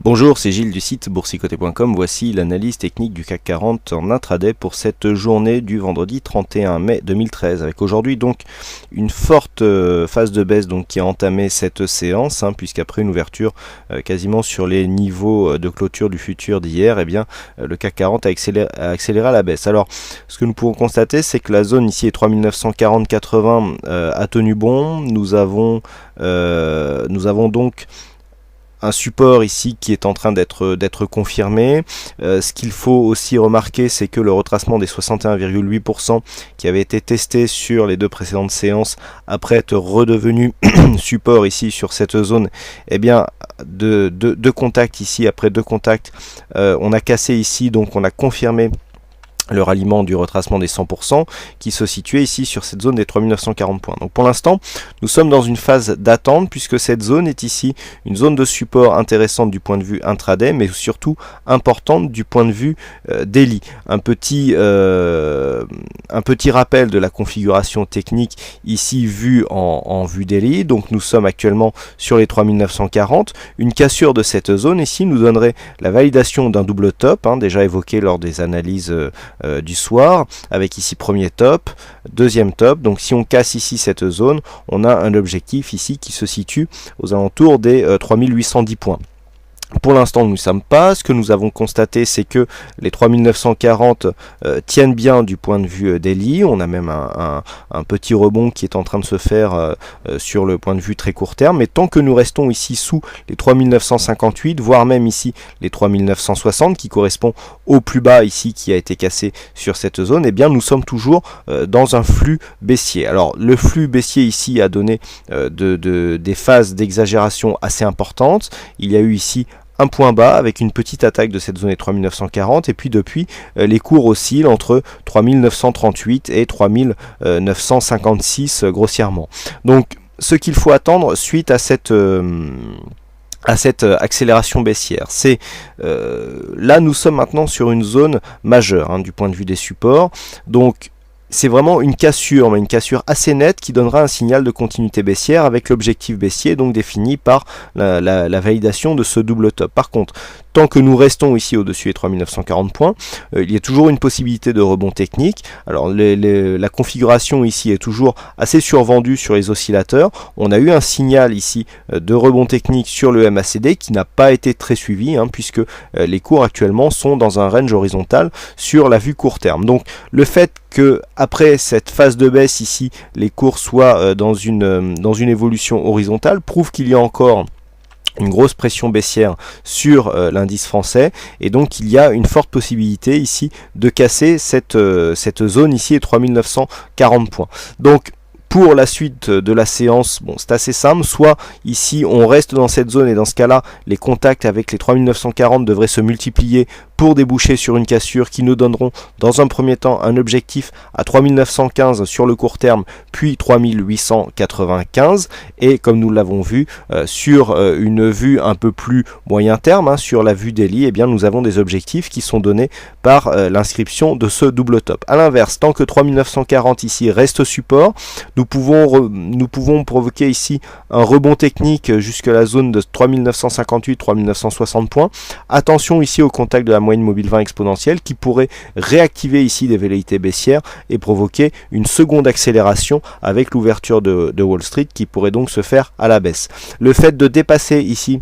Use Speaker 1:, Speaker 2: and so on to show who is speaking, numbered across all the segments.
Speaker 1: Bonjour, c'est Gilles du site boursicoté.com. Voici l'analyse technique du CAC 40 en intraday pour cette journée du vendredi 31 mai 2013. Avec aujourd'hui donc une forte phase de baisse donc qui a entamé cette séance, puisqu'après une ouverture quasiment sur les niveaux de clôture du futur d'hier, le CAC 40 a accéléré à la baisse. Alors, ce que nous pouvons constater, c'est que la zone ici est 3940-80 a tenu bon. Nous avons donc un support ici qui est en train d'être confirmé. Ce qu'il faut aussi remarquer, c'est que le retracement des 61,8% qui avait été testé sur les deux précédentes séances, après être redevenu support ici sur cette zone, de contacts ici, après deux contacts, on a cassé ici, donc on a confirmé le ralliement du retracement des 100% qui se situait ici sur cette zone des 3940 points. Donc pour l'instant, nous sommes dans une phase d'attente puisque cette zone est ici une zone de support intéressante du point de vue intraday, mais surtout importante du point de vue daily. Un petit rappel de la configuration technique ici vue en vue daily. Donc nous sommes actuellement sur les 3940. Une cassure de cette zone ici nous donnerait la validation d'un double top, déjà évoqué lors des analyses du soir, avec ici premier top, deuxième top. Donc si on casse ici cette zone, on a un objectif ici qui se situe aux alentours des 3810 points. Pour l'instant, nous ne sommes pas. Ce que nous avons constaté, c'est que les 3940 tiennent bien du point de vue daily. On a même un petit rebond qui est en train de se faire sur le point de vue très court terme. Mais tant que nous restons ici sous les 3958, voire même ici les 3960, qui correspond au plus bas ici qui a été cassé sur cette zone, nous sommes toujours dans un flux baissier. Alors, le flux baissier ici a donné des phases d'exagération assez importantes. Il y a eu ici un point bas avec une petite attaque de cette zone des 3940 et puis depuis les cours oscillent entre 3938 et 3956 grossièrement. Donc ce qu'il faut attendre suite à cette accélération baissière, c'est là nous sommes maintenant sur une zone majeure du point de vue des supports. Donc c'est vraiment une cassure, mais une cassure assez nette qui donnera un signal de continuité baissière avec l'objectif baissier donc défini par la validation de ce double top. Par contre, tant que nous restons ici au-dessus des 3940 points, il y a toujours une possibilité de rebond technique. Alors la configuration ici est toujours assez survendue sur les oscillateurs. On a eu un signal ici de rebond technique sur le MACD qui n'a pas été très suivi puisque les cours actuellement sont dans un range horizontal sur la vue court terme. Donc le fait que après cette phase de baisse ici, les cours soient dans une évolution horizontale prouve qu'il y a encore une grosse pression baissière sur l'indice français et donc il y a une forte possibilité ici de casser cette zone ici, 3940 points. Donc pour la suite de la séance, c'est assez simple, soit ici on reste dans cette zone et dans ce cas-là, les contacts avec les 3940 devraient se multiplier pour déboucher sur une cassure qui nous donneront dans un premier temps un objectif à 3915 sur le court terme, puis 3895 et comme nous l'avons vu sur une vue un peu plus moyen terme, sur la vue daily, nous avons des objectifs qui sont donnés par l'inscription de ce double top. A l'inverse, tant que 3940 ici reste support, nous pouvons provoquer ici un rebond technique jusqu'à la zone de 3958-3960 points. Attention ici au contact de la moyenne mobile 20 exponentielle qui pourrait réactiver ici des velléités baissières et provoquer une seconde accélération avec l'ouverture de Wall Street qui pourrait donc se faire à la baisse. Le fait de dépasser ici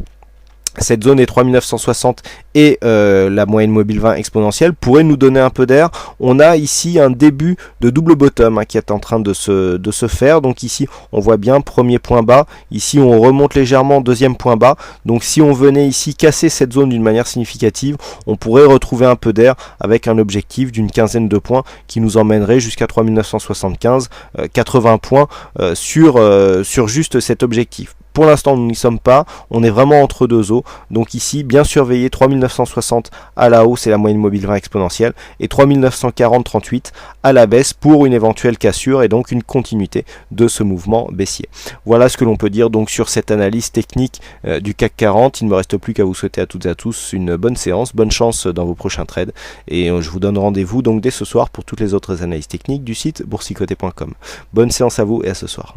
Speaker 1: cette zone est 3960 et la moyenne mobile 20 exponentielle pourrait nous donner un peu d'air. On a ici un début de double bottom qui est en train de se faire. Donc ici on voit bien premier point bas, ici on remonte légèrement, deuxième point bas. Donc si on venait ici casser cette zone d'une manière significative, on pourrait retrouver un peu d'air avec un objectif d'une quinzaine de points qui nous emmènerait jusqu'à 3975, 80 points sur juste cet objectif. Pour l'instant, nous n'y sommes pas. On est vraiment entre deux eaux. Donc ici, bien surveiller 3960 à la hausse et la moyenne mobile 20 exponentielle et 3940-38 à la baisse pour une éventuelle cassure et donc une continuité de ce mouvement baissier. Voilà ce que l'on peut dire donc sur cette analyse technique du CAC 40. Il ne me reste plus qu'à vous souhaiter à toutes et à tous une bonne séance, bonne chance dans vos prochains trades et je vous donne rendez-vous donc dès ce soir pour toutes les autres analyses techniques du site boursicoté.com. Bonne séance à vous et à ce soir.